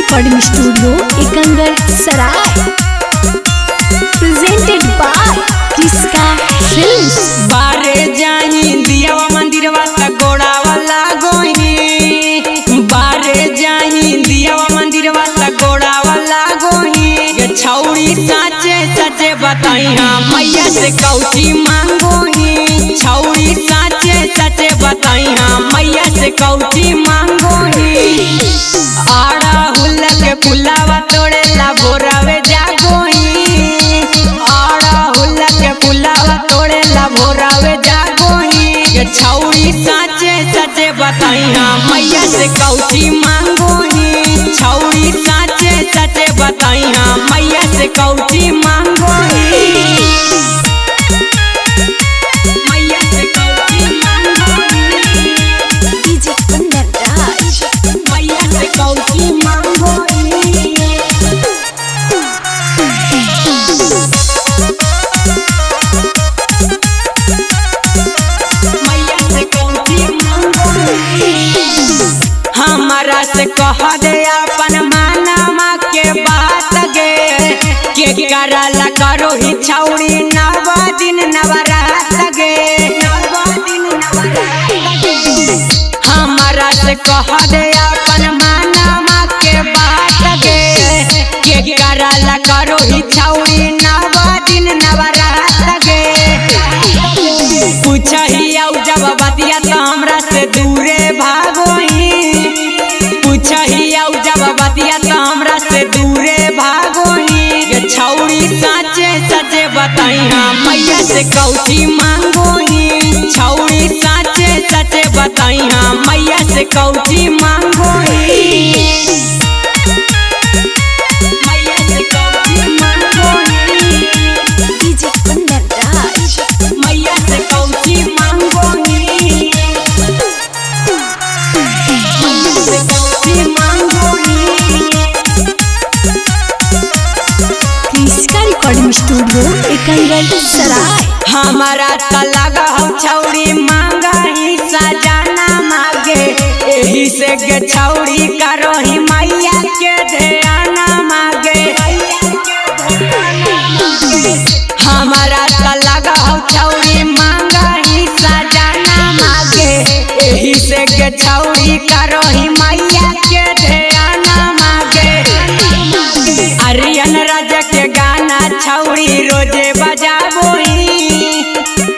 Recording studio Ekangar सराय presented by किसका films. बारे जाही दियावा मंदिरवा त गोड़ावा लागोही, बारे जाही दियावा मंदिरवा त गोड़ावा लागोही। ये छौड़ी साचे सचे बताई हाँ मैया से कौची मांगोही, छौड़ी साचे सचे बताई हाँ मैया से कौची मांगोही। आड़ा हुल्ला के फुलावा तोड़ेला भोरावे जागोही, आड़ा हुल्ला के फुलावा तोड़ेला भोरावे जागोही। ये छौड़ी साचे सचे बताई हाँ मैया से कौची मांगोही, छौड़ी साचे सचे बताई हाँ मैया से कौची मांगोही। मैया से कौची मांगोही, डीजे अंदर राज मैया से कौची मांगोही। हमारा से कह दे अपन मानमा के बात गे, के करला करो ही छौड़ी नव दिन नवरात गे, हमारा से कह दे अपन मानमा के बात गे, के करला करो ही छौड़ी नव दिन नवरात गे। पूछही आउ जब बतिया तो हमरा से दूरे भागोही, पूछही आउ जब बतिया तो हमरा से दूरे भागोही। ये छौड़ी साचे सचे बताई हाँ मैया से कौची मांगोही, छौड़ी साचे सचे बताई हाँ मैया से कौची मांगोही। मैया से कौची मांगोही, डीजे अंदर राज मैया से कौची मांगोही। मैया से कौची मांगोही। किसका रिकॉर्डिंग स्टूडियो एकंगर सराय। हमारा त लगा हो छौड़ी मांगा ही सजाना मांगे, एही से गे छौड़ी करो ही मैया के ध्याना मांगे। हमारा त लगा हो छौड़ी मांगा ही सजाना मांगे, एही से गे छौड़ी करो ही मैया के ध्याना मांगे। आर्यन राजा के गाना छौड़ी रोजे बजाबोही,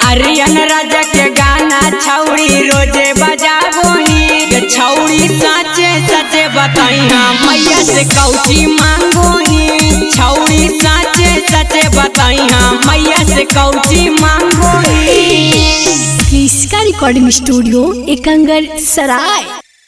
आर्यन राजा के गाना छौड़ी रोजे बजाबोही। ये छौड़ी साचे सचे बताई हाँ मैया से कौची मांगोही, छौड़ी साचे सचे बताई हाँ मैया से कौची मांगोही। किसका रिकॉर्डिंग स्टूडियो एकंगर सराय।